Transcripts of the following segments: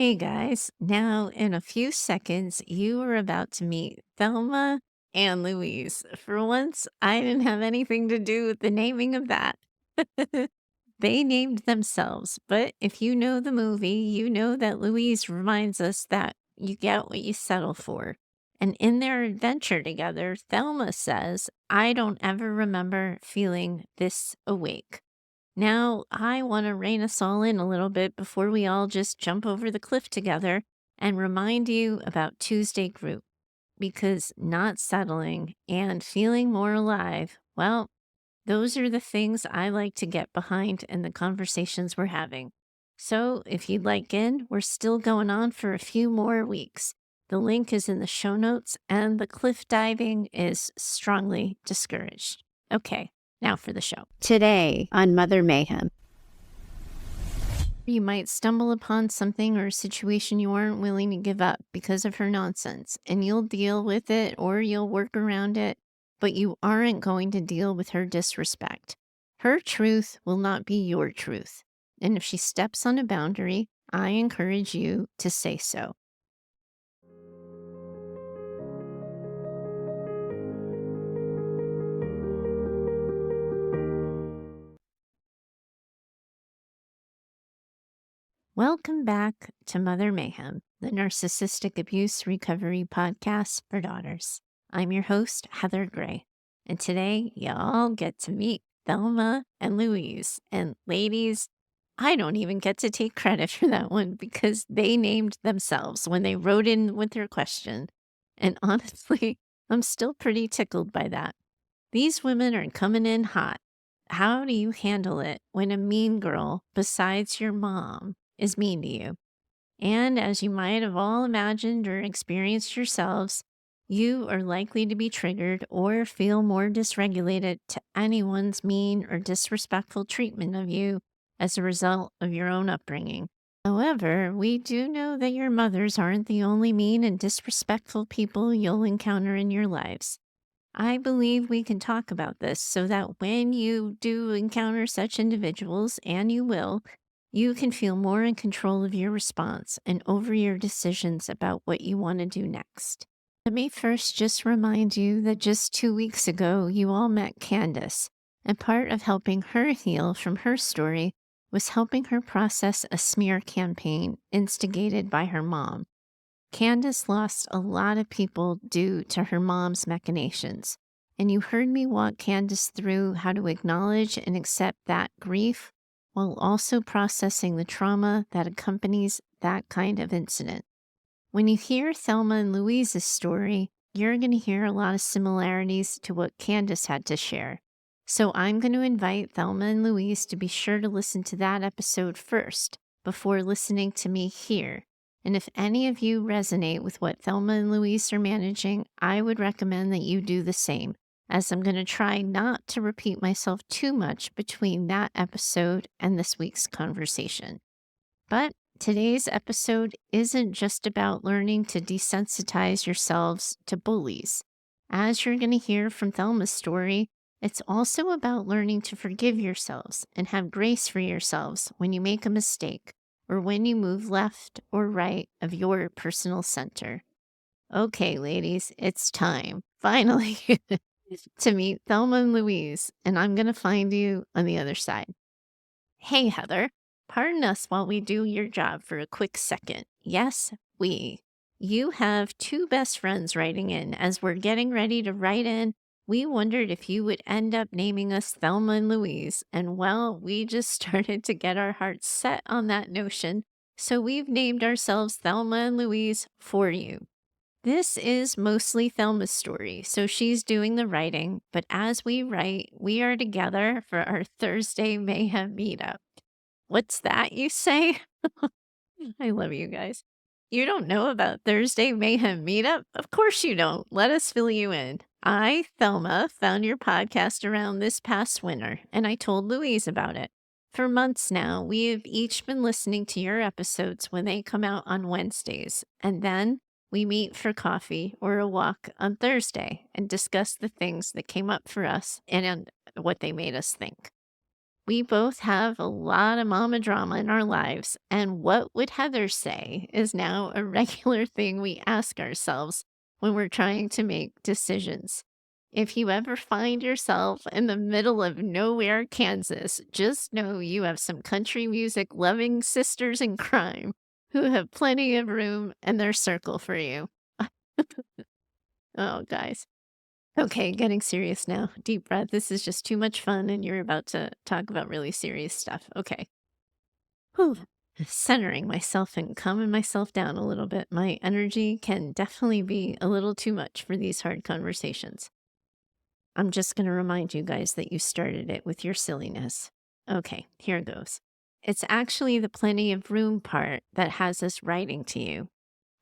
Hey guys, now in a few seconds, you are about to meet Thelma and Louise. For once, I didn't have anything to do with the naming of that. They named themselves, but if you know the movie, you know that Louise reminds us that you get what you settle for. And in their adventure together, Thelma says, I don't ever remember feeling this awake. Now, I want to rein us all in a little bit before we all just jump over the cliff together and remind you about Tuesday Group because not settling and feeling more alive, well, those are the things I like to get behind in the conversations we're having. So, if you'd like in, we're still going on for a few more weeks. The link is in the show notes, and the cliff diving is strongly discouraged. Okay, now for the show. Today on Mother Mayhem. You might stumble upon something or a situation you aren't willing to give up because of her nonsense, and you'll deal with it or you'll work around it, but you aren't going to deal with her disrespect. Her truth will not be your truth. And if she steps on a boundary, I encourage you to say so. Welcome back to Mother Mayhem, the Narcissistic Abuse Recovery Podcast for Daughters. I'm your host, Heather Gray, and today y'all get to meet Thelma and Louise. And ladies, I don't even get to take credit for that one because they named themselves when they wrote in with their question. And honestly, I'm still pretty tickled by that. These women are coming in hot. How do you handle it when a mean girl, besides your mom, is mean to you? And as you might have all imagined or experienced yourselves, you are likely to be triggered or feel more dysregulated to anyone's mean or disrespectful treatment of you as a result of your own upbringing. However, we do know that your mothers aren't the only mean and disrespectful people you'll encounter in your lives. I believe we can talk about this so that when you do encounter such individuals, and you will, you can feel more in control of your response and over your decisions about what you want to do next. Let me first just remind you that just 2 weeks ago, you all met Candace, and part of helping her heal from her story was helping her process a smear campaign instigated by her mom. Candace lost a lot of people due to her mom's machinations, and you heard me walk Candace through how to acknowledge and accept that grief while also processing the trauma that accompanies that kind of incident. When you hear Thelma and Louise's story, you're going to hear a lot of similarities to what Candace had to share. So I'm going to invite Thelma and Louise to be sure to listen to that episode first before listening to me here. And if any of you resonate with what Thelma and Louise are managing, I would recommend that you do the same, as I'm going to try not to repeat myself too much between that episode and this week's conversation. But today's episode isn't just about learning to desensitize yourselves to bullies. As you're going to hear from Thelma's story, it's also about learning to forgive yourselves and have grace for yourselves when you make a mistake or when you move left or right of your personal center. Okay, ladies, it's time, finally, to meet Thelma and Louise, and I'm going to find you on the other side. Hey, Heather, pardon us while we do your job for a quick second. Yes, we. You have two best friends writing in. As we're getting ready to write in, we wondered if you would end up naming us Thelma and Louise. And well, we just started to get our hearts set on that notion. So we've named ourselves Thelma and Louise for you. This is mostly Thelma's story, so she's doing the writing. But as we write, we are together for our Thursday Mayhem meetup. What's that, you say? I love you guys. You don't know about Thursday Mayhem Meetup? Of course you don't. Let us fill you in. I, Thelma, found your podcast around this past winter, and I told Louise about it. For months now, we have each been listening to your episodes when they come out on Wednesdays, and then we meet for coffee or a walk on Thursday and discuss the things that came up for us and what they made us think. We both have a lot of mama drama in our lives, and what would Heather say is now a regular thing we ask ourselves when we're trying to make decisions. If you ever find yourself in the middle of nowhere, Kansas, just know you have some country music loving sisters in crime who have plenty of room in their circle for you. Oh, guys. Okay, getting serious now. Deep breath. This is just too much fun, and you're about to talk about really serious stuff. Okay. Whew. Centering myself and calming myself down a little bit. My energy can definitely be a little too much for these hard conversations. I'm just going to remind you guys that you started it with your silliness. Okay, here goes. It's actually the plenty of room part that has us writing to you.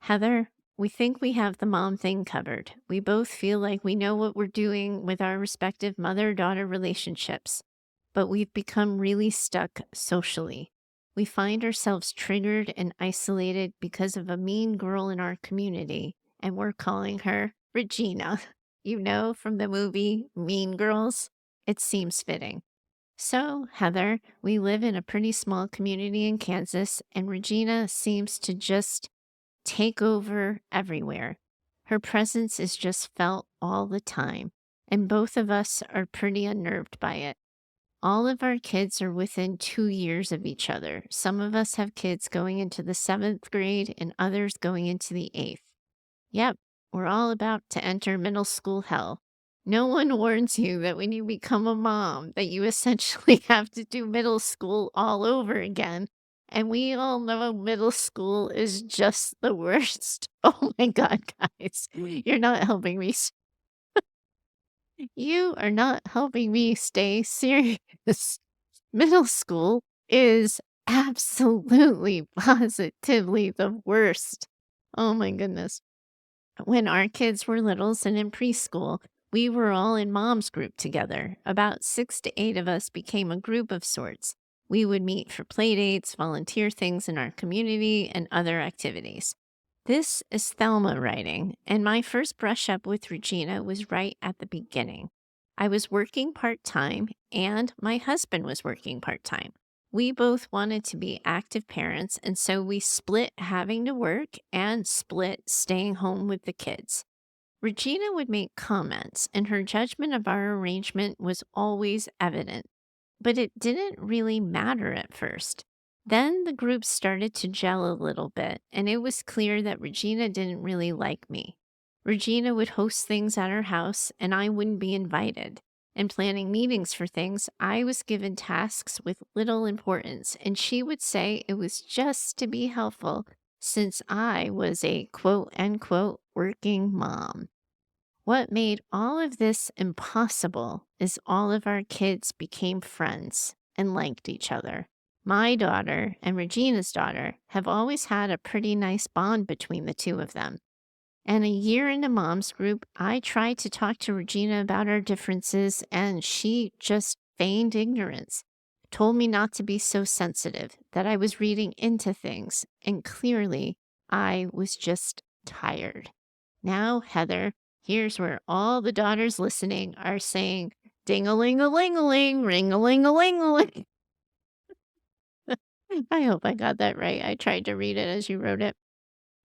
Heather, we think we have the mom thing covered. We both feel like we know what we're doing with our respective mother-daughter relationships, but we've become really stuck socially. We find ourselves triggered and isolated because of a mean girl in our community, and we're calling her Regina. You know, from the movie Mean Girls? It seems fitting. So, Heather, we live in a pretty small community in Kansas, and Regina seems to just take over everywhere. Her presence is just felt all the time, and both of us are pretty unnerved by it. All of our kids are within 2 years of each other. Some of us have kids going into the 7th grade and others going into the 8th. Yep, we're all about to enter middle school hell. No one warns you that when you become a mom, that you essentially have to do middle school all over again. And we all know middle school is just the worst. Oh my God, guys, you're not helping me. You are not helping me stay serious. Middle school is absolutely, positively the worst. Oh my goodness. When our kids were littles and in preschool, we were all in mom's group together. About 6 to 8 of us became a group of sorts. We would meet for play dates, volunteer things in our community, and other activities. This is Thelma writing, and my first brush up with Regina was right at the beginning. I was working part time, and my husband was working part time. We both wanted to be active parents, and so we split having to work and split staying home with the kids. Regina would make comments, and her judgment of our arrangement was always evident, but it didn't really matter at first. Then the group started to gel a little bit, and it was clear that Regina didn't really like me. Regina would host things at her house, and I wouldn't be invited. And planning meetings for things, I was given tasks with little importance, and she would say it was just to be helpful since I was a quote unquote working mom. What made all of this impossible is all of our kids became friends and liked each other. My daughter and Regina's daughter have always had a pretty nice bond between the two of them. And a year into mom's group, I tried to talk to Regina about our differences, and she just feigned ignorance, told me not to be so sensitive, that I was reading into things, and clearly I was just tired. Now, Heather, here's where all the daughters listening are saying, ding-a-ling-a-ling-a-ling, ring-a-ling-a-ling-a-ling. I hope I got that right. I tried to read it as you wrote it.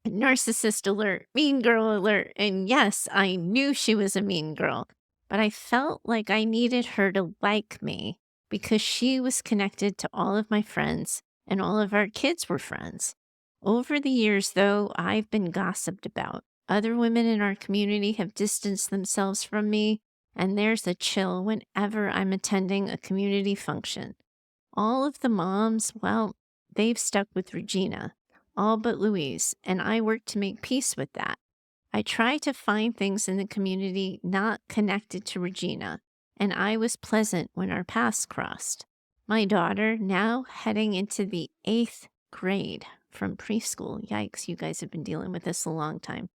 Narcissist alert, mean girl alert. And yes, I knew she was a mean girl, but I felt like I needed her to like me because she was connected to all of my friends and all of our kids were friends. Over the years, though, I've been gossiped about. Other women in our community have distanced themselves from me, and there's a chill whenever I'm attending a community function. All of the moms, well, they've stuck with Regina, all but Louise, and I work to make peace with that. I try to find things in the community not connected to Regina, and I was pleasant when our paths crossed. My daughter, now heading into the 8th grade from preschool, yikes, you guys have been dealing with this a long time,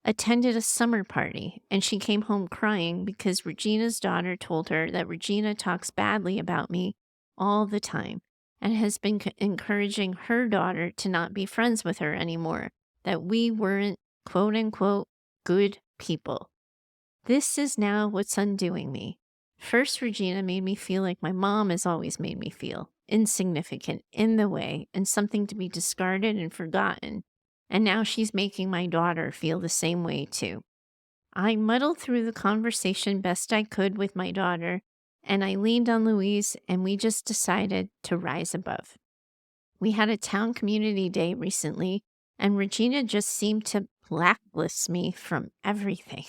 attended a summer party, and she came home crying because Regina's daughter told her that Regina talks badly about me all the time and has been encouraging her daughter to not be friends with her anymore, that we weren't quote unquote good people. This is now what's undoing me. First, Regina made me feel like my mom has always made me feel insignificant, in the way, and something to be discarded and forgotten. And now she's making my daughter feel the same way too. I muddled through the conversation best I could with my daughter, and I leaned on Louise, and we just decided to rise above. We had a town community day recently, and Regina just seemed to blacklist me from everything.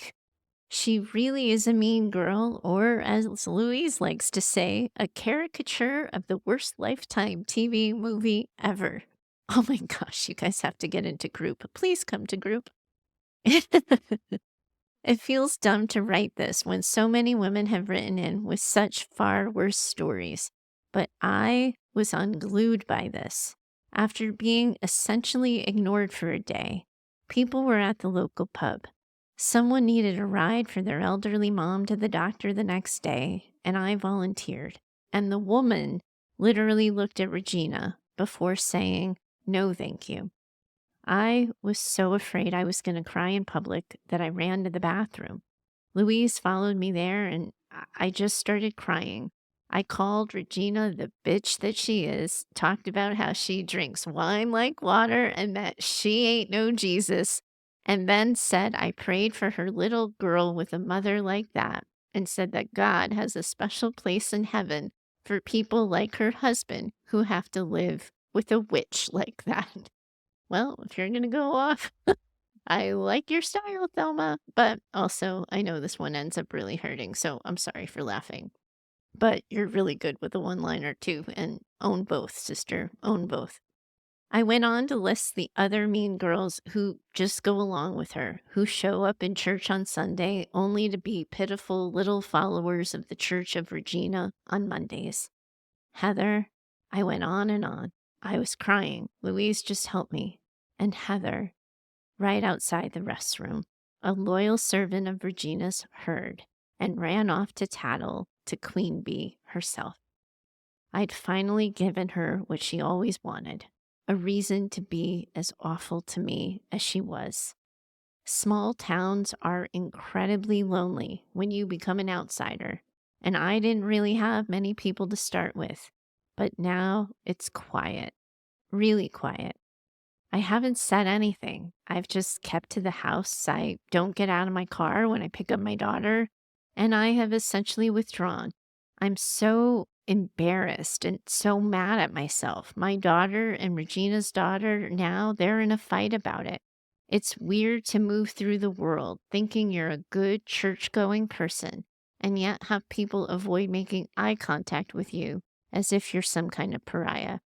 She really is a mean girl, or as Louise likes to say, a caricature of the worst Lifetime TV movie ever. Oh my gosh, you guys have to get into group. Please come to group. It feels dumb to write this when so many women have written in with such far worse stories. But I was unglued by this. After being essentially ignored for a day, people were at the local pub. Someone needed a ride for their elderly mom to the doctor the next day, and I volunteered. And the woman literally looked at Regina before saying, "No, thank you." I was so afraid I was going to cry in public that I ran to the bathroom. Louise followed me there, and I just started crying. I called Regina the bitch that she is, talked about how she drinks wine like water and that she ain't no Jesus, and then said I prayed for her little girl with a mother like that, and said that God has a special place in heaven for people like her husband who have to live with a witch like that. Well, if you're going to go off, I like your style, Thelma, but also I know this one ends up really hurting, so I'm sorry for laughing. But you're really good with a one-liner too, and own both, sister, own both. I went on to list the other mean girls who just go along with her, who show up in church on Sunday only to be pitiful little followers of the Church of Regina on Mondays. Heather, I went on and on. I was crying. Louise just helped me. And Heather, right outside the restroom, a loyal servant of Regina's, heard and ran off to tattle to Queen Bee herself. I'd finally given her what she always wanted, a reason to be as awful to me as she was. Small towns are incredibly lonely when you become an outsider, and I didn't really have many people to start with. But now it's quiet, really quiet. I haven't said anything. I've just kept to the house. I don't get out of my car when I pick up my daughter, and I have essentially withdrawn. I'm so embarrassed and so mad at myself. My daughter and Regina's daughter now, they're in a fight about it. It's weird to move through the world thinking you're a good church-going person and yet have people avoid making eye contact with you as if you're some kind of pariah.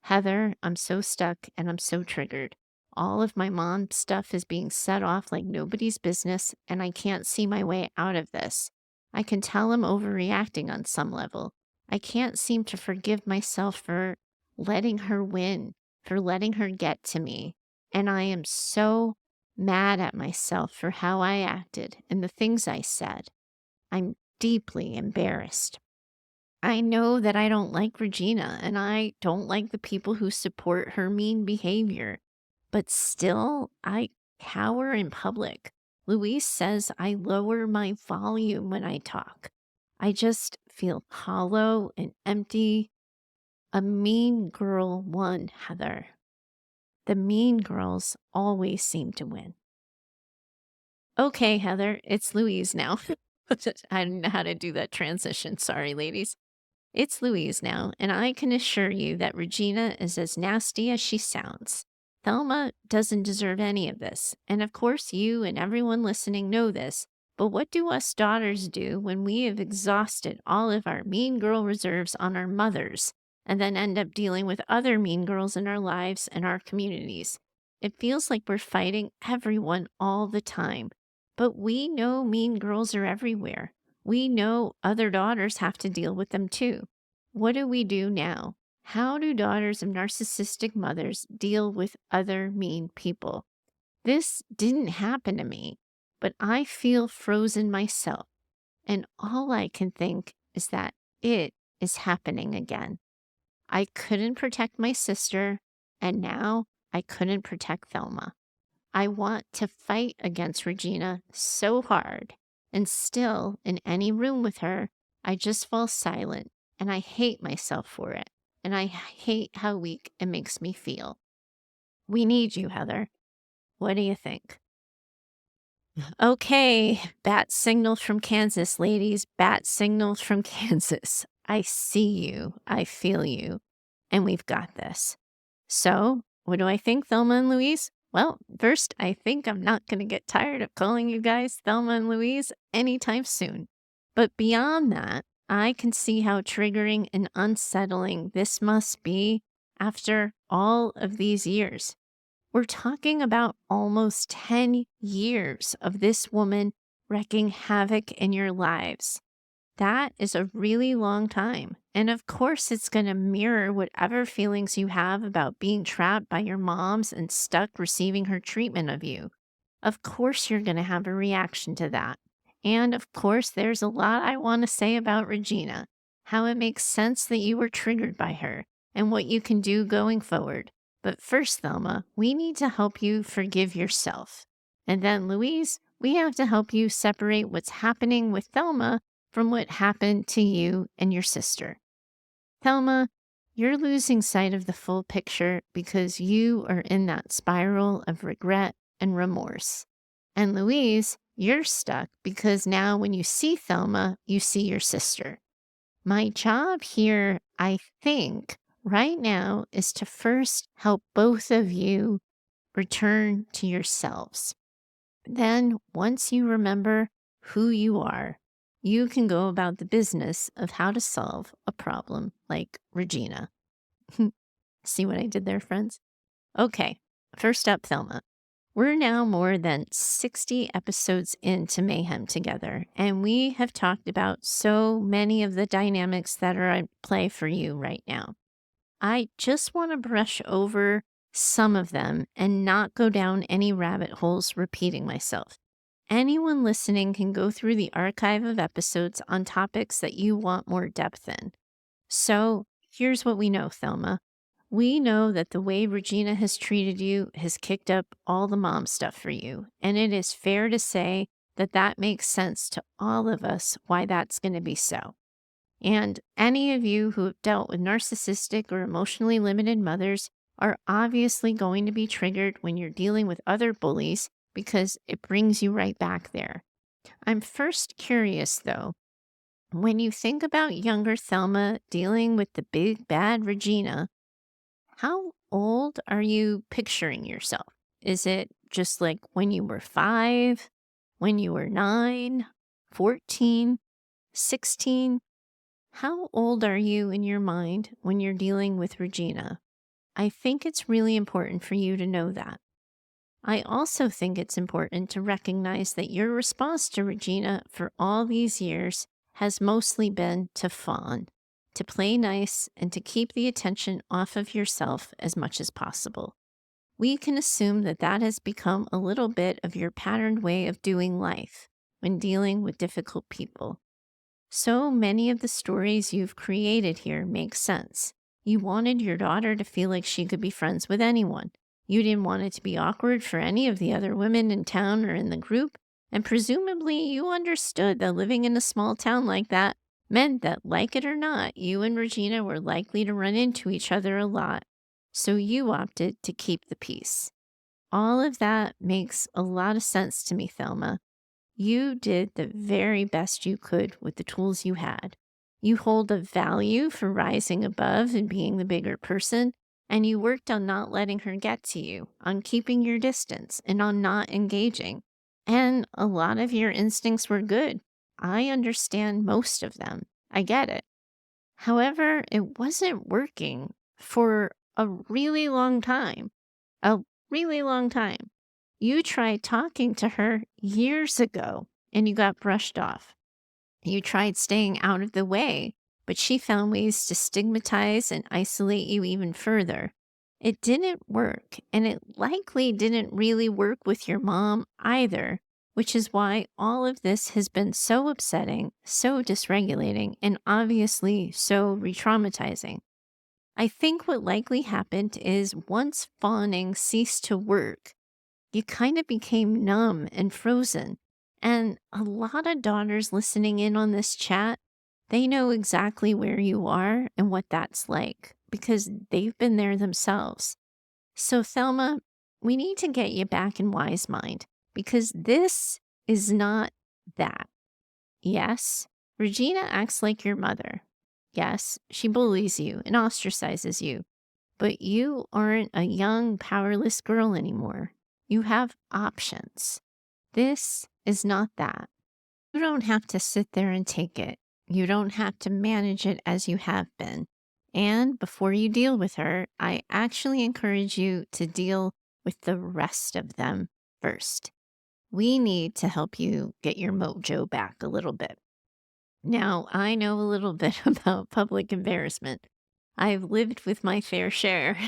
Heather, I'm so stuck and I'm so triggered. All of my mom's stuff is being set off like nobody's business, and I can't see my way out of this. I can tell I'm overreacting on some level. I can't seem to forgive myself for letting her win, for letting her get to me. And I am so mad at myself for how I acted and the things I said. I'm deeply embarrassed. I know that I don't like Regina, and I don't like the people who support her mean behavior, but still, I cower in public. Louise says I lower my volume when I talk. I just feel hollow and empty. A mean girl won, Heather. The mean girls always seem to win. Okay, Heather, it's Louise now. I don't know how to do that transition. Sorry, ladies. It's Louise now, and I can assure you that Regina is as nasty as she sounds. Thelma doesn't deserve any of this, and of course you and everyone listening know this, but what do us daughters do when we have exhausted all of our mean girl reserves on our mothers, and then end up dealing with other mean girls in our lives and our communities? It feels like we're fighting everyone all the time, but we know mean girls are everywhere. We know other daughters have to deal with them too. What do we do now? How do daughters of narcissistic mothers deal with other mean people? This didn't happen to me, but I feel frozen myself. And all I can think is that it is happening again. I couldn't protect my sister, and now I couldn't protect Thelma. I want to fight against Regina so hard, and still in any room with her, I just fall silent and I hate myself for it. And I hate how weak it makes me feel. We need you, Heather. What do you think? Okay, bat signals from Kansas, ladies. Bat signals from Kansas. I see you. I feel you. And we've got this. So, what do I think, Thelma and Louise? Well, first, I think I'm not going to get tired of calling you guys Thelma and Louise anytime soon. But beyond that, I can see how triggering and unsettling this must be after all of these years. We're talking about almost 10 years of this woman wreaking havoc in your lives. That is a really long time. And of course, it's going to mirror whatever feelings you have about being trapped by your moms and stuck receiving her treatment of you. Of course, you're going to have a reaction to that. And of course, there's a lot I want to say about Regina, how it makes sense that you were triggered by her and what you can do going forward. But first, Thelma, we need to help you forgive yourself. And then, Louise, we have to help you separate what's happening with Thelma from what happened to you and your sister. Thelma, you're losing sight of the full picture because you are in that spiral of regret and remorse. And Louise, you're stuck because now when you see Thelma, you see your sister. My job here, I think, right now is to first help both of you return to yourselves. Then, once you remember who you are, you can go about the business of how to solve a problem like Regina. See what I did there, friends? Okay, first up, Thelma. We're now more than 60 episodes into Mayhem together, and we have talked about so many of the dynamics that are at play for you right now. I just want to brush over some of them and not go down any rabbit holes repeating myself. Anyone listening can go through the archive of episodes on topics that you want more depth in. So here's what we know, Thelma. We know that the way Regina has treated you has kicked up all the mom stuff for you, and it is fair to say that that makes sense to all of us why that's going to be so. And any of you who have dealt with narcissistic or emotionally limited mothers are obviously going to be triggered when you're dealing with other bullies because it brings you right back there. I'm first curious, though, when you think about younger Thelma dealing with the big bad Regina, how old are you picturing yourself? Is it just like when you were 5, when you were 9, 14, 16? How old are you in your mind when you're dealing with Regina? I think it's really important for you to know that. I also think it's important to recognize that your response to Regina for all these years has mostly been to fawn, to play nice, and to keep the attention off of yourself as much as possible. We can assume that that has become a little bit of your patterned way of doing life when dealing with difficult people. So many of the stories you've created here make sense. You wanted your daughter to feel like she could be friends with anyone. You didn't want it to be awkward for any of the other women in town or in the group, and presumably you understood that living in a small town like that meant that, like it or not, you and Regina were likely to run into each other a lot. So you opted to keep the peace. All of that makes a lot of sense to me, Thelma. You did the very best you could with the tools you had. You hold a value for rising above and being the bigger person, and you worked on not letting her get to you, on keeping your distance, and on not engaging. And a lot of your instincts were good. I understand most of them. I get it. However, it wasn't working for a really long time. A really long time. You tried talking to her years ago and you got brushed off. You tried staying out of the way, but she found ways to stigmatize and isolate you even further. It didn't work, and it likely didn't really work with your mom either, which is why all of this has been so upsetting, so dysregulating, and obviously so re-traumatizing. I think what likely happened is once fawning ceased to work, you kind of became numb and frozen. And a lot of daughters listening in on this chat They know exactly where you are and what that's like because they've been there themselves. So, Thelma, we need to get you back in wise mind because this is not that. Yes, Regina acts like your mother. Yes, she bullies you and ostracizes you, but you aren't a young, powerless girl anymore. You have options. This is not that. You don't have to sit there and take it. You don't have to manage it as you have been. And before you deal with her, I actually encourage you to deal with the rest of them first. We need to help you get your mojo back a little bit. Now, I know a little bit about public embarrassment. I've lived with my fair share.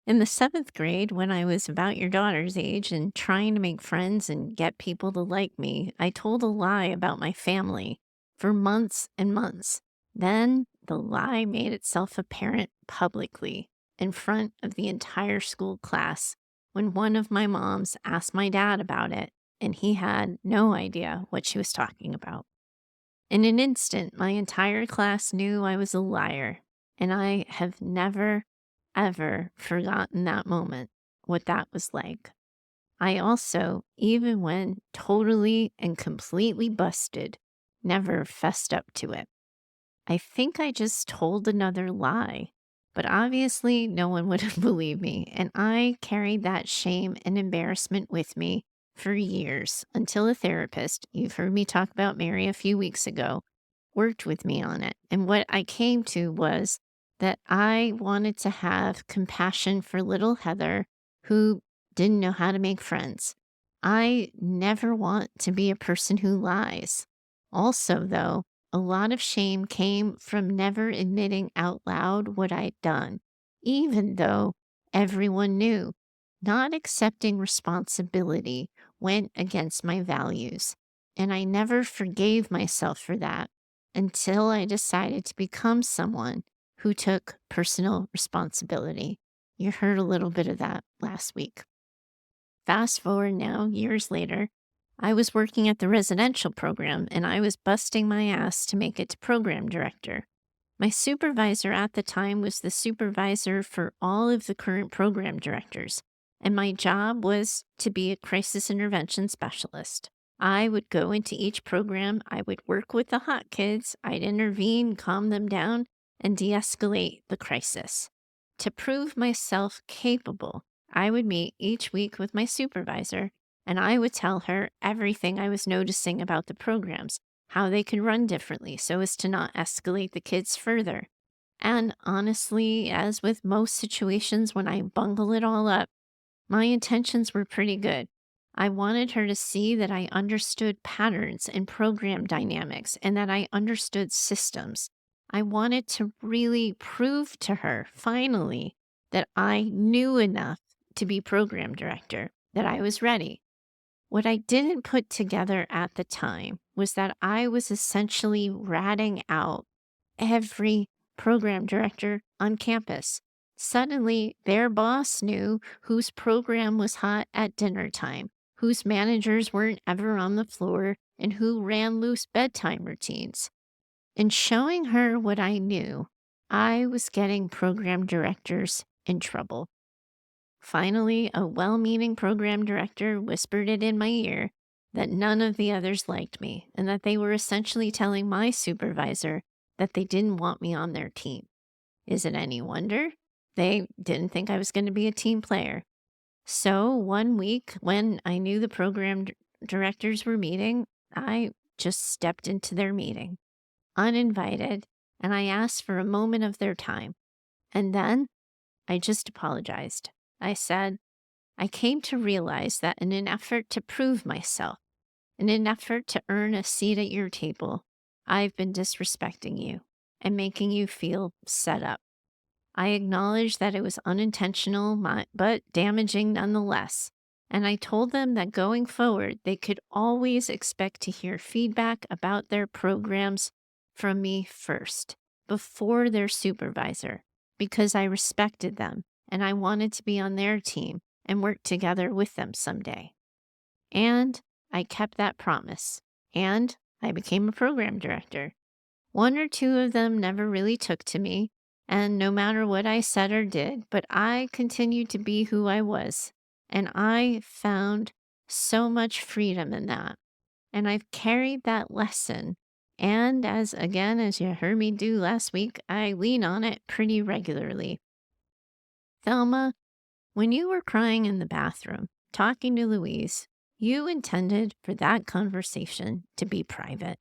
In the seventh grade, when I was about your daughter's age and trying to make friends and get people to like me, I told a lie about my family for months and months. Then the lie made itself apparent publicly in front of the entire school class when one of my moms asked my dad about it, and he had no idea what she was talking about. In an instant, my entire class knew I was a liar, and I have never, ever forgotten that moment, what that was like. I also, even when totally and completely busted, never fessed up to it. I think I just told another lie, but obviously no one would have believed me, and I carried that shame and embarrassment with me for years until a therapist, you've heard me talk about Mary a few weeks ago, worked with me on it. And what I came to was that I wanted to have compassion for little Heather who didn't know how to make friends. I never want to be a person who lies. Also, though, a lot of shame came from never admitting out loud what I'd done, even though everyone knew. Not accepting responsibility went against my values, and I never forgave myself for that until I decided to become someone who took personal responsibility. You heard a little bit of that last week. Fast forward now, years later, I was working at the residential program and I was busting my ass to make it to program director. My supervisor at the time was the supervisor for all of the current program directors, and my job was to be a crisis intervention specialist. I would go into each program, I would work with the hot kids, I'd intervene, calm them down, and de escalate the crisis. To prove myself capable, I would meet each week with my supervisor, and I would tell her everything I was noticing about the programs, how they could run differently so as to not escalate the kids further. And honestly, as with most situations when I bungle it all up, my intentions were pretty good. I wanted her to see that I understood patterns and program dynamics and that I understood systems. I wanted to really prove to her, finally, that I knew enough to be program director, that I was ready. What I didn't put together at the time was that I was essentially ratting out every program director on campus. Suddenly, their boss knew whose program was hot at dinner time, whose managers weren't ever on the floor, and who ran loose bedtime routines. In showing her what I knew, I was getting program directors in trouble. Finally, a well meaning program director whispered it in my ear that none of the others liked me and that they were essentially telling my supervisor that they didn't want me on their team. Is it any wonder? They didn't think I was going to be a team player. So, one week when I knew the directors were meeting, I just stepped into their meeting, uninvited, and I asked for a moment of their time. And then I just apologized. I said, I came to realize that in an effort to prove myself, in an effort to earn a seat at your table, I've been disrespecting you and making you feel set up. I acknowledge that it was unintentional, but damaging nonetheless. And I told them that going forward, they could always expect to hear feedback about their programs from me first, before their supervisor, because I respected them and I wanted to be on their team and work together with them someday. And I kept that promise, and I became a program director. One or two of them never really took to me, and no matter what I said or did, but I continued to be who I was. And I found so much freedom in that. And I've carried that lesson. And as you heard me do last week, I lean on it pretty regularly. Thelma, when you were crying in the bathroom, talking to Louise, you intended for that conversation to be private.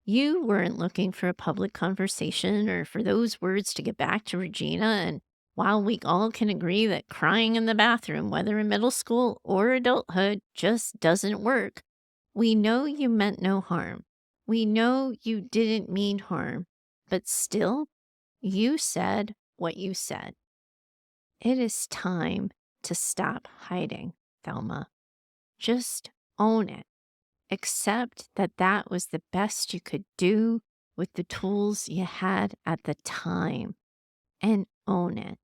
You weren't looking for a public conversation or for those words to get back to Regina. And while we all can agree that crying in the bathroom, whether in middle school or adulthood, just doesn't work, we know you meant no harm. We know you didn't mean harm, but still, you said what you said. It is time to stop hiding, Thelma. Just own it. Accept that that was the best you could do with the tools you had at the time and own it.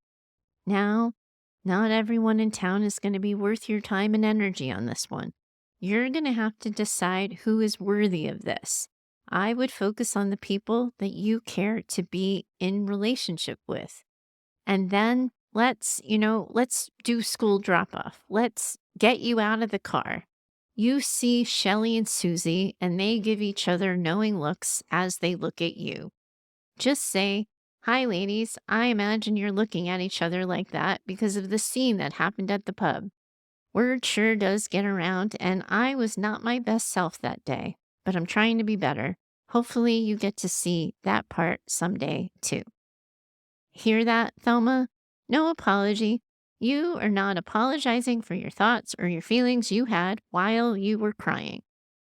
Now, not everyone in town is going to be worth your time and energy on this one. You're going to have to decide who is worthy of this. I would focus on the people that you care to be in relationship with. And then let's do school drop off. Let's get you out of the car. You see Shelly and Susie, and they give each other knowing looks as they look at you. Just say, "Hi, ladies. I imagine you're looking at each other like that because of the scene that happened at the pub. Word sure does get around, and I was not my best self that day, but I'm trying to be better. Hopefully, you get to see that part someday, too." Hear that, Thelma? No apology. You are not apologizing for your thoughts or your feelings you had while you were crying.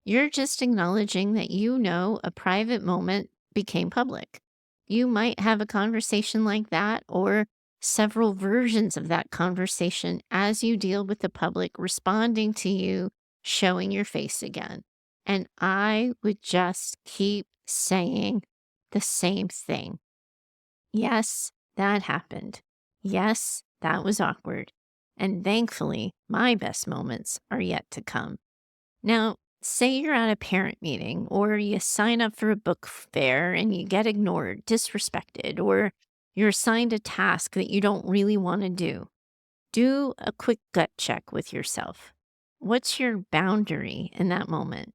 You're just acknowledging that you know a private moment became public. You might have a conversation like that or several versions of that conversation as you deal with the public responding to you, showing your face again. And I would just keep saying the same thing. Yes, that happened. Yes, that was awkward. And thankfully, my best moments are yet to come. Now, say you're at a parent meeting or you sign up for a book fair and you get ignored, disrespected, or you're assigned a task that you don't really want to do. Do a quick gut check with yourself. What's your boundary in that moment?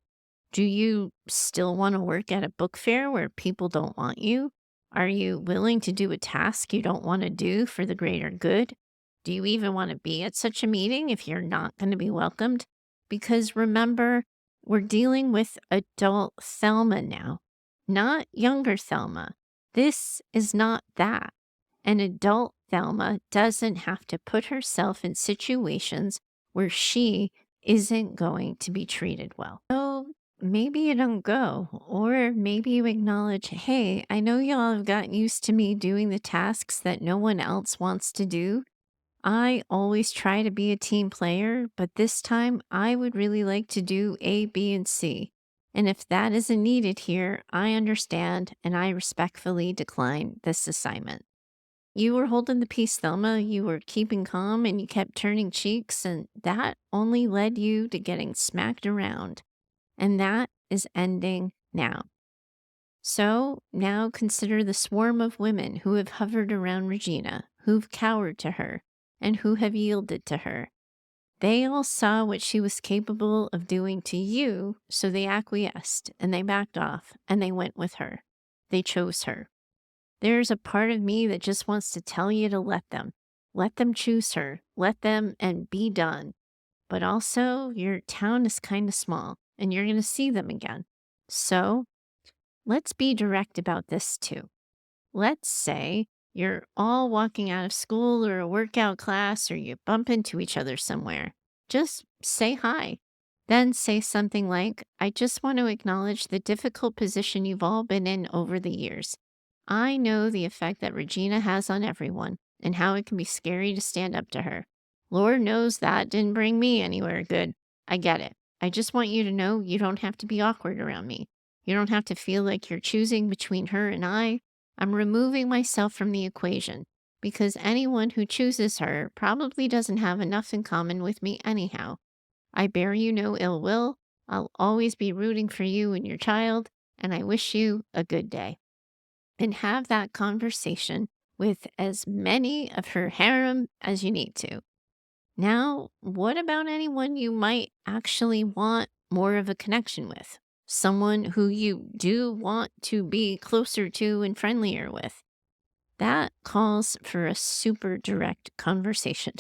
Do you still want to work at a book fair where people don't want you? Are you willing to do a task you don't want to do for the greater good? Do you even want to be at such a meeting if you're not going to be welcomed? Because remember, we're dealing with adult Thelma now, not younger Thelma. This is not that. An adult Thelma doesn't have to put herself in situations where she isn't going to be treated well. So maybe you don't go, or maybe you acknowledge, hey, I know y'all have gotten used to me doing the tasks that no one else wants to do. I always try to be a team player, but this time I would really like to do A, B, and C. And if that isn't needed here, I understand and I respectfully decline this assignment. You were holding the peace, Thelma. You were keeping calm and you kept turning cheeks, and that only led you to getting smacked around. And that is ending now. So now consider the swarm of women who have hovered around Regina, who've cowered to her, and who have yielded to her. They all saw what she was capable of doing to you, so they acquiesced and they backed off and they went with her. They chose her. There's a part of me that just wants to tell you to let them. Let them choose her. Let them and be done. But also, your town is kind of small and you're going to see them again. So let's be direct about this too. Let's say you're all walking out of school or a workout class or you bump into each other somewhere. Just say hi. Then say something like, I just want to acknowledge the difficult position you've all been in over the years. I know the effect that Regina has on everyone and how it can be scary to stand up to her. Lord knows that didn't bring me anywhere good. I get it. I just want you to know you don't have to be awkward around me. You don't have to feel like you're choosing between her and I. I'm removing myself from the equation because anyone who chooses her probably doesn't have enough in common with me anyhow. I bear you no ill will. I'll always be rooting for you and your child, and I wish you a good day. and have that conversation with as many of her harem as you need to. Now, what about anyone you might actually want more of a connection with? Someone who you do want to be closer to and friendlier with? That calls for a super direct conversation,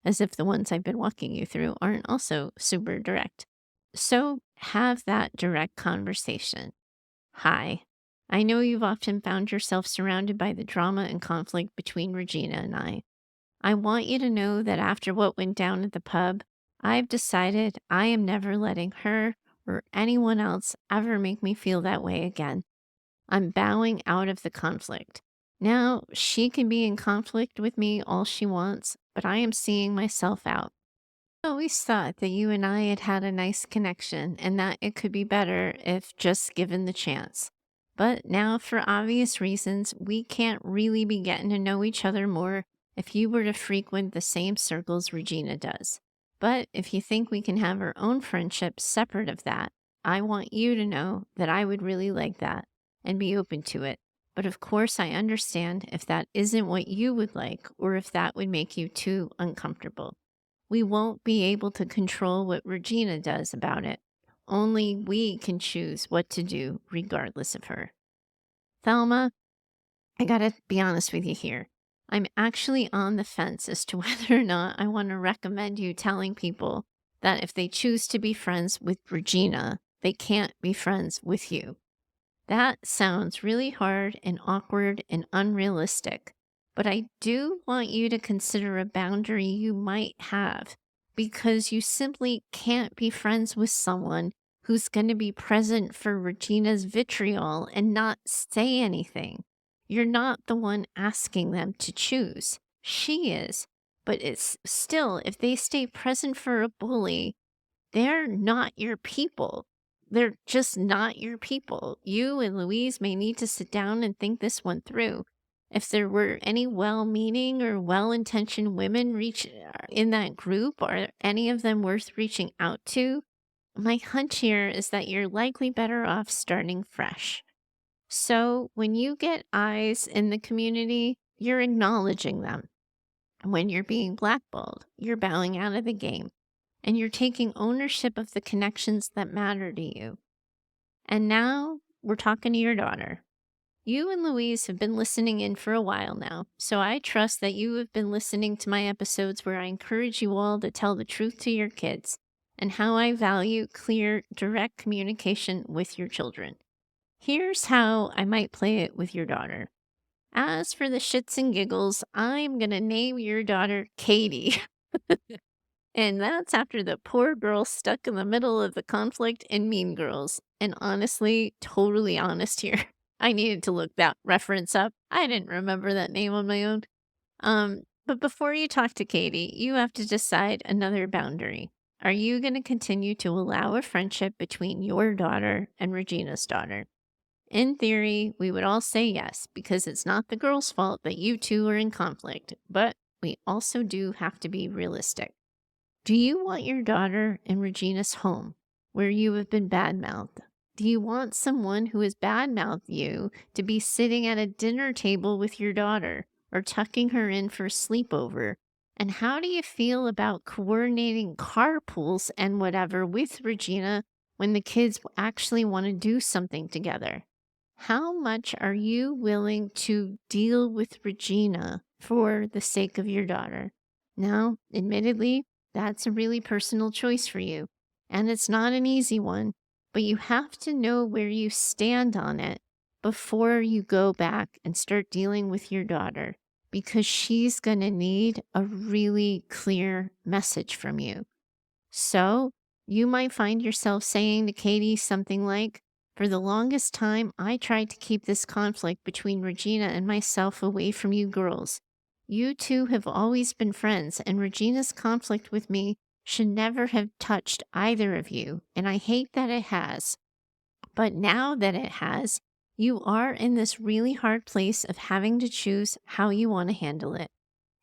as if the ones I've been walking you through aren't also super direct. So have that direct conversation. Hi, I know you've often found yourself surrounded by the drama and conflict between Regina and I. I want you to know that after what went down at the pub, I've decided I am never letting her or anyone else ever make me feel that way again. I'm bowing out of the conflict. Now, she can be in conflict with me all she wants, but I am seeing myself out. I always thought that you and I had had a nice connection and that it could be better if just given the chance. But now, for obvious reasons, we can't really be getting to know each other more if you were to frequent the same circles Regina does. But if you think we can have our own friendship separate of that, I want you to know that I would really like that and be open to it. But of course, I understand if that isn't what you would like or if that would make you too uncomfortable. We won't be able to control what Regina does about it. Only we can choose what to do regardless of her. Thelma, I gotta be honest with you here. I'm actually on the fence as to whether or not I want to recommend you telling people that if they choose to be friends with Regina, they can't be friends with you. That sounds really hard and awkward and unrealistic, but I do want you to consider a boundary you might have because you simply can't be friends with someone who's going to be present for Regina's vitriol and not say anything. You're not the one asking them to choose. She is. But it's still, if they stay present for a bully, they're not your people. They're just not your people. You and Louise may need to sit down and think this one through. If there were any well-meaning or well-intentioned women in that group, are any of them worth reaching out to? My hunch here is that you're likely better off starting fresh. So when you get eyes in the community, you're acknowledging them. When you're being blackballed, you're bowing out of the game and you're taking ownership of the connections that matter to you. And now we're talking to your daughter. You and Louise have been listening in for a while now, so I trust that you have been listening to my episodes where I encourage you all to tell the truth to your kids and how I value clear, direct communication with your children. Here's how I might play it with your daughter. As for the shits and giggles, I'm going to name your daughter Katie. And that's after the poor girl stuck in the middle of the conflict in Mean Girls. And honestly, totally honest here. I needed to look that reference up. I didn't remember that name on my own. But before you talk to Katie, you have to decide another boundary. Are you going to continue to allow a friendship between your daughter and Regina's daughter? In theory, we would all say yes, because it's not the girl's fault that you two are in conflict, but we also do have to be realistic. Do you want your daughter in Regina's home, where you have been badmouthed? Do you want someone who has badmouthed you to be sitting at a dinner table with your daughter or tucking her in for a sleepover? And how do you feel about coordinating carpools and whatever with Regina when the kids actually want to do something together? How much are you willing to deal with Regina for the sake of your daughter? Now, admittedly, that's a really personal choice for you, and it's not an easy one, but you have to know where you stand on it before you go back and start dealing with your daughter, because she's going to need a really clear message from you. So you might find yourself saying to Katie something like, for the longest time, I tried to keep this conflict between Regina and myself away from you girls. You two have always been friends, and Regina's conflict with me should never have touched either of you, and I hate that it has. But now that it has, you are in this really hard place of having to choose how you want to handle it.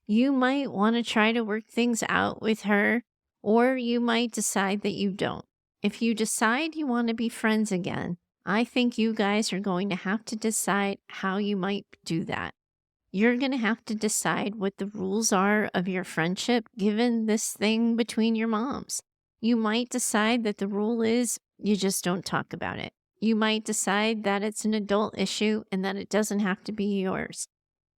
You might want to try to work things out with her, or you might decide that you don't. If you decide you want to be friends again, I think you guys are going to have to decide how you might do that. You're going to have to decide what the rules are of your friendship given this thing between your moms. You might decide that the rule is you just don't talk about it. You might decide that it's an adult issue and that it doesn't have to be yours.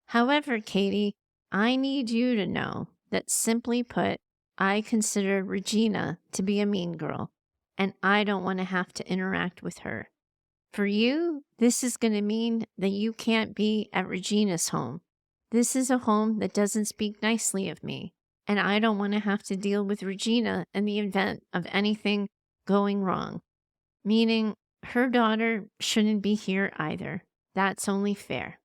However, Katie, I need you to know that simply put, I consider Regina to be a mean girl, and I don't want to have to interact with her. For you, this is going to mean that you can't be at Regina's home. This is a home that doesn't speak nicely of me, and I don't want to have to deal with Regina in the event of anything going wrong. Meaning, her daughter shouldn't be here either. That's only fair.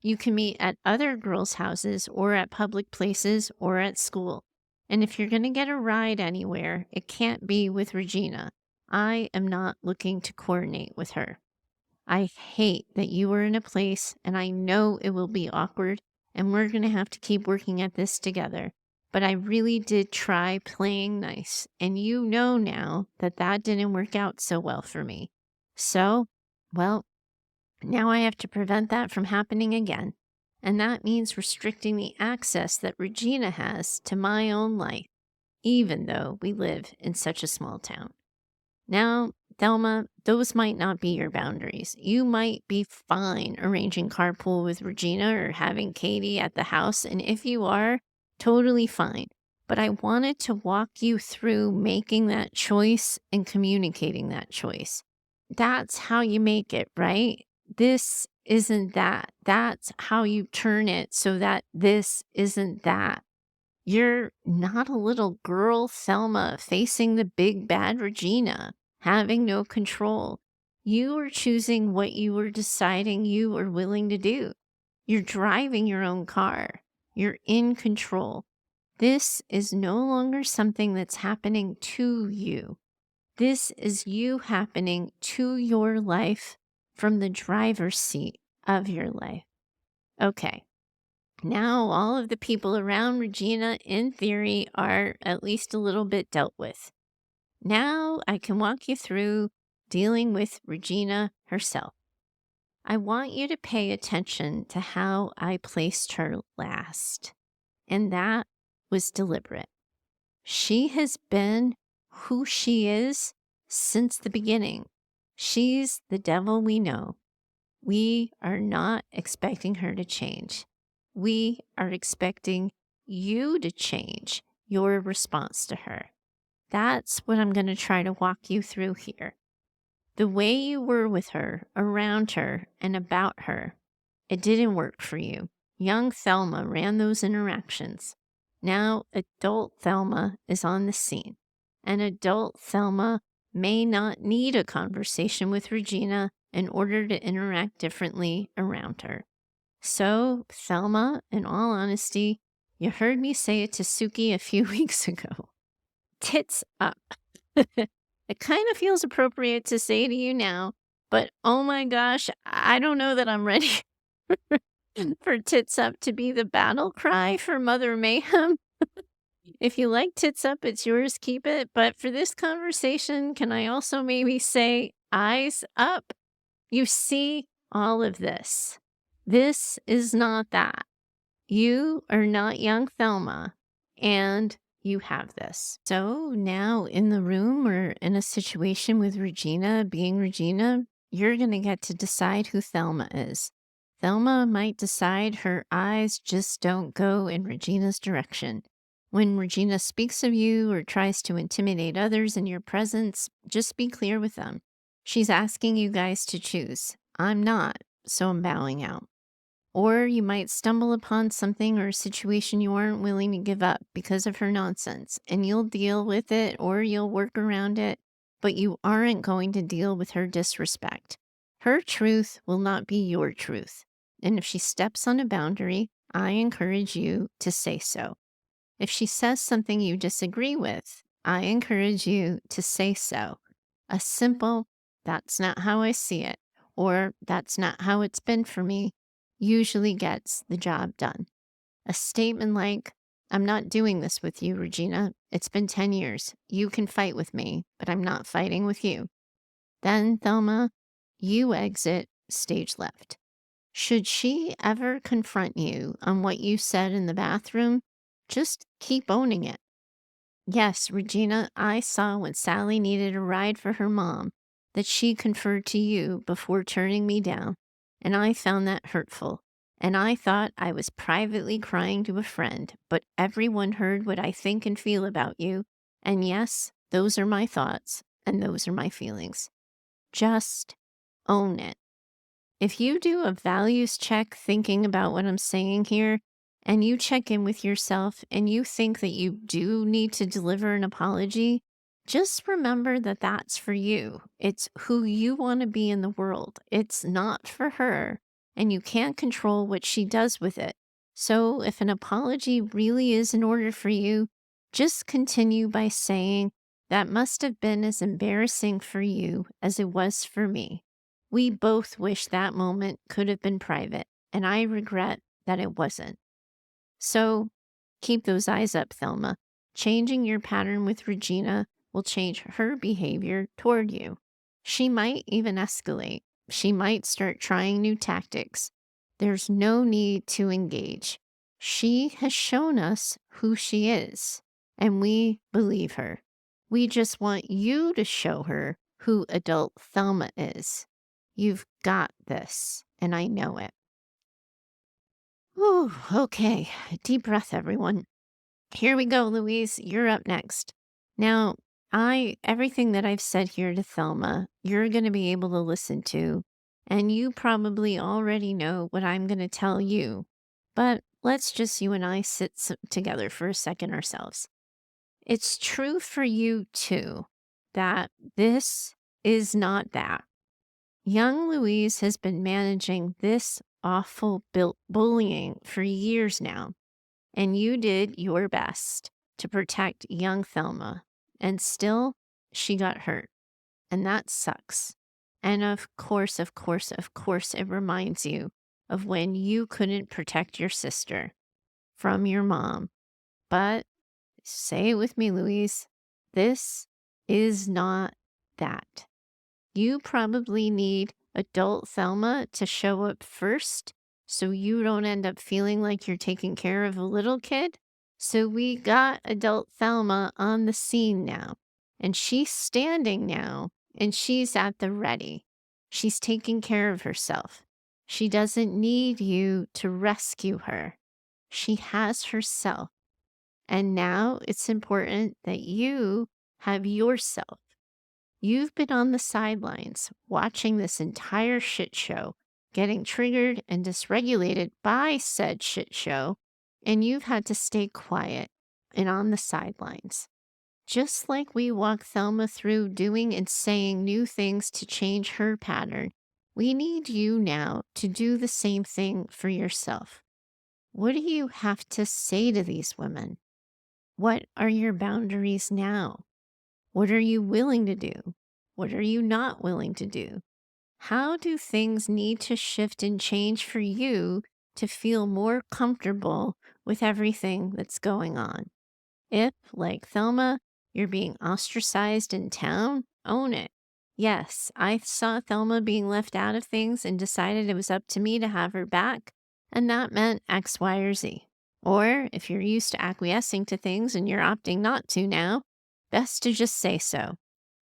You can meet at other girls' houses or at public places or at school. And if you're going to get a ride anywhere, it can't be with Regina. I am not looking to coordinate with her. I hate that you are in a place, and I know it will be awkward, and we're going to have to keep working at this together. But I really did try playing nice, and you know now that that didn't work out so well for me. So, well, now I have to prevent that from happening again. And that means restricting the access that Regina has to my own life, even though we live in such a small town. Now, Thelma, those might not be your boundaries. You might be fine arranging carpool with Regina or having Katie at the house. And if you are, totally fine. But I wanted to walk you through making that choice and communicating that choice. That's how you make it, right? This isn't that. That's how you turn it so that this isn't that. You're not a little girl, Thelma, facing the big bad Regina, having no control. You are choosing what you were deciding you are willing to do. You're driving your own car. You're in control. This is no longer something that's happening to you. This is you happening to your life from the driver's seat of your life. Okay. Now, all of the people around Regina, in theory, are at least a little bit dealt with. Now, I can walk you through dealing with Regina herself. I want you to pay attention to how I placed her last, and that was deliberate. She has been who she is since the beginning. She's the devil we know. We are not expecting her to change. We are expecting you to change your response to her. That's what I'm going to try to walk you through here. The way you were with her, around her, and about her, it didn't work for you. Young Thelma ran those interactions. Now, adult Thelma is on the scene. And adult Thelma may not need a conversation with Regina in order to interact differently around her. So, Thelma, in all honesty, you heard me say it to Suki a few weeks ago. Tits up. It kind of feels appropriate to say to you now, but oh my gosh, I don't know that I'm ready for tits up to be the battle cry for Mother Mayhem. If you like tits up, it's yours, keep it. But for this conversation, can I also maybe say eyes up? You see all of this. This is not that. You are not young Thelma, and you have this. So now in the room or in a situation with Regina, being Regina, you're going to get to decide who Thelma is. Thelma might decide her eyes just don't go in Regina's direction. When Regina speaks of you or tries to intimidate others in your presence, just be clear with them. She's asking you guys to choose. I'm not, so I'm bowing out. Or you might stumble upon something or a situation you aren't willing to give up because of her nonsense, and you'll deal with it or you'll work around it, but you aren't going to deal with her disrespect. Her truth will not be your truth. And if she steps on a boundary, I encourage you to say so. If she says something you disagree with, I encourage you to say so. A simple, that's not how I see it, or that's not how it's been for me, usually gets the job done. A statement like, I'm not doing this with you, Regina. It's been 10 years. You can fight with me, but I'm not fighting with you. Then, Thelma, You exit stage left. Should she ever confront you on what you said in the bathroom, just keep owning it. Yes, Regina, I saw when Sally needed a ride for her mom that she conferred to you before turning me down, and I found that hurtful. And I thought I was privately crying to a friend, but everyone heard what I think and feel about you. And yes, those are my thoughts, and those are my feelings. Just own it. If you do a values check thinking about what I'm saying here, and you check in with yourself and you think that you do need to deliver an apology, just remember that that's for you. It's who you want to be in the world. It's not for her, and you can't control what she does with it. So if an apology really is in order for you, just continue by saying, that must have been as embarrassing for you as it was for me. We both wish that moment could have been private, and I regret that it wasn't. So keep those eyes up, Thelma. Changing your pattern with Regina will change her behavior toward you. She might even escalate. She might start trying new tactics. There's no need to engage. She has shown us who she is, and we believe her. We just want you to show her who adult Thelma is. You've got this, and I know it. Whew, okay. Deep breath, everyone. Here we go, Louise. You're up next. Now, everything that I've said here to Thelma, you're going to be able to listen to, and you probably already know what I'm going to tell you. But let's just you and I together for a second ourselves. It's true for you too that this is not that. Young Louise has been managing this awful bullying for years now, and you did your best to protect young Thelma, and still she got hurt, and that sucks. And of course, it reminds you of when you couldn't protect your sister from your mom. But say it with me, Louise, this is not that. You probably need adult Thelma to show up first so you don't end up feeling like you're taking care of a little kid. So we got adult Thelma on the scene now, and she's standing now, and she's at the ready. She's taking care of herself. She doesn't need you to rescue her. She has herself. And now it's important that you have yourself. You've been on the sidelines watching this entire shit show, getting triggered and dysregulated by said shit show, and you've had to stay quiet and on the sidelines. Just like we walk Thelma through doing and saying new things to change her pattern, we need you now to do the same thing for yourself. What do you have to say to these women? What are your boundaries now? What are you willing to do? What are you not willing to do? How do things need to shift and change for you to feel more comfortable with everything that's going on? If, like Thelma, you're being ostracized in town, own it. Yes, I saw Thelma being left out of things and decided it was up to me to have her back, and that meant X, Y, or Z. Or if you're used to acquiescing to things and you're opting not to now, best to just say so.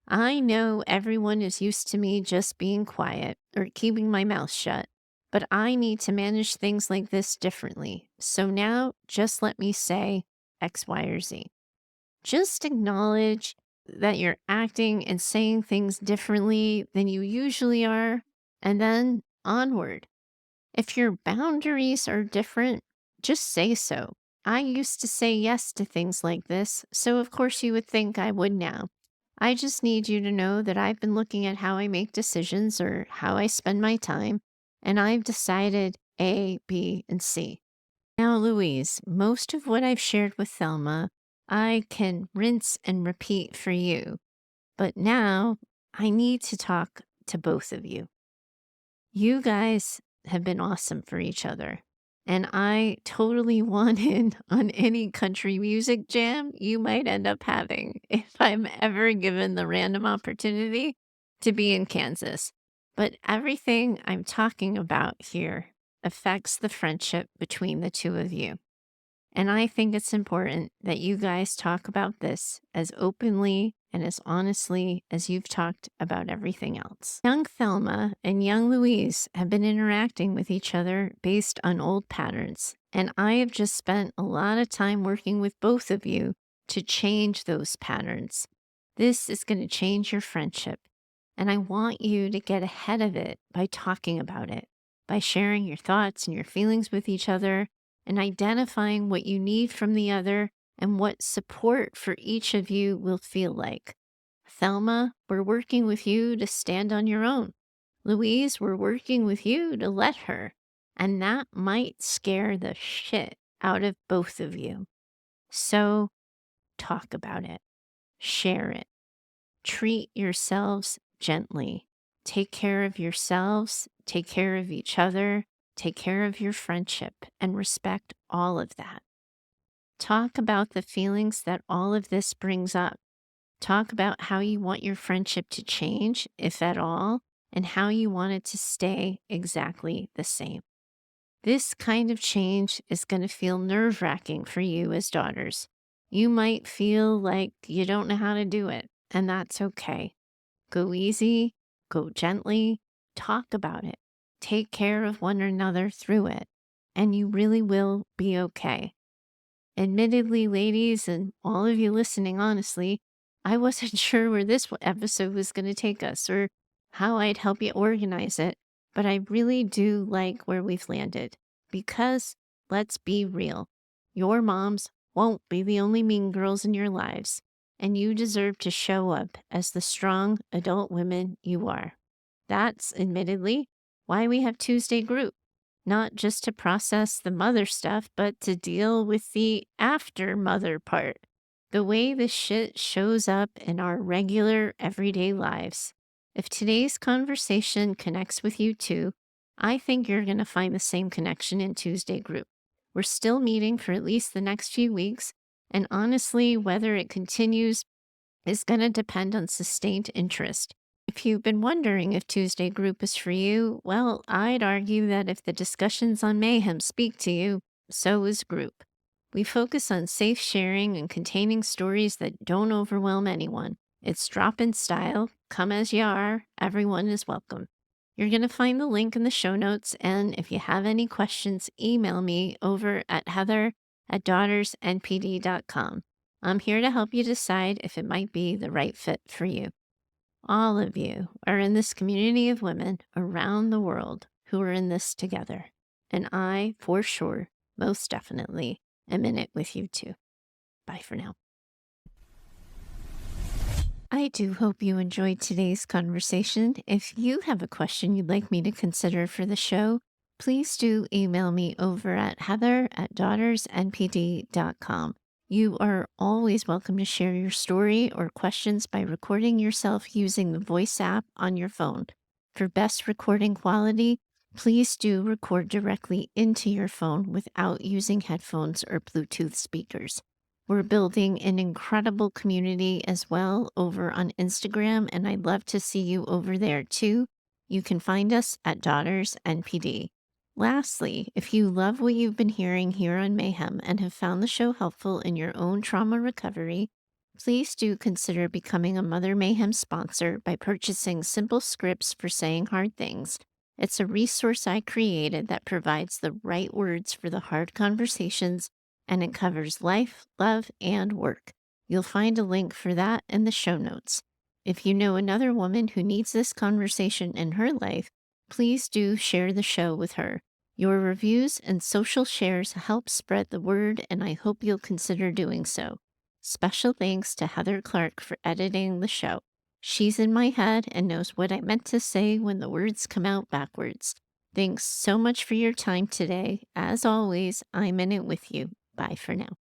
I know everyone is used to me just being quiet or keeping my mouth shut, but I need to manage things like this differently. So now just let me say X, Y, or Z. Just acknowledge that you're acting and saying things differently than you usually are, and then onward. If your boundaries are different, just say so. I used to say yes to things like this, so of course you would think I would now. I just need you to know that I've been looking at how I make decisions or how I spend my time, and I've decided A, B, and C. Now, Louise, most of what I've shared with Thelma, I can rinse and repeat for you, but now I need to talk to both of you. You guys have been awesome for each other. And I totally want in on any country music jam you might end up having if I'm ever given the random opportunity to be in Kansas. But everything I'm talking about here affects the friendship between the two of you. And I think it's important that you guys talk about this as openly and as honestly as you've talked about everything else. Young Thelma and young Louise have been interacting with each other based on old patterns. And I have just spent a lot of time working with both of you to change those patterns. This is going to change your friendship. And I want you to get ahead of it by talking about it, by sharing your thoughts and your feelings with each other and identifying what you need from the other and what support for each of you will feel like. Thelma, we're working with you to stand on your own. Louise, we're working with you to let her. And that might scare the shit out of both of you. So talk about it, share it, treat yourselves gently. Take care of yourselves, take care of each other, take care of your friendship, and respect all of that. Talk about the feelings that all of this brings up. Talk about how you want your friendship to change, if at all, and how you want it to stay exactly the same. This kind of change is going to feel nerve-wracking for you as daughters. You might feel like you don't know how to do it, and that's okay. Go easy, go gently, talk about it, take care of one another through it, and you really will be okay. Admittedly, ladies, and all of you listening, honestly, I wasn't sure where this episode was going to take us or how I'd help you organize it, but I really do like where we've landed because let's be real, your moms won't be the only mean girls in your lives, and you deserve to show up as the strong adult women you are. That's admittedly why we have Tuesday group, not just to process the mother stuff, but to deal with the after mother part, the way this shit shows up in our regular everyday lives. If today's conversation connects with you too, I think you're going to find the same connection in Tuesday group. We're still meeting for at least the next few weeks, and honestly, whether it continues is going to depend on sustained interest. If you've been wondering if Tuesday group is for you, well, I'd argue that if the discussions on mayhem speak to you, so is group. We focus on safe sharing and containing stories that don't overwhelm anyone. It's drop in style, come as you are, everyone is welcome. You're going to find the link in the show notes, and if you have any questions, email me over at heather@daughtersnpd.com. I'm here to help you decide if it might be the right fit for you. All of you are in this community of women around the world who are in this together. And I, for sure, most definitely, am in it with you too. Bye for now. I do hope you enjoyed today's conversation. If you have a question you'd like me to consider for the show, please do email me over at heather@daughtersnpd.com. You are always welcome to share your story or questions by recording yourself using the voice app on your phone. For best recording quality, please do record directly into your phone without using headphones or Bluetooth speakers. We're building an incredible community as well over on Instagram, and I'd love to see you over there too. You can find us at Daughters NPD. Lastly, if you love what you've been hearing here on Mayhem and have found the show helpful in your own trauma recovery, please do consider becoming a Mother Mayhem sponsor by purchasing simple scripts for saying hard things. It's a resource I created that provides the right words for the hard conversations, and it covers life, love, and work. You'll find a link for that in the show notes. If you know another woman who needs this conversation in her life, please do share the show with her. Your reviews and social shares help spread the word, and I hope you'll consider doing so. Special thanks to Heather Clark for editing the show. She's in my head and knows what I meant to say when the words come out backwards. Thanks so much for your time today. As always, I'm in it with you. Bye for now.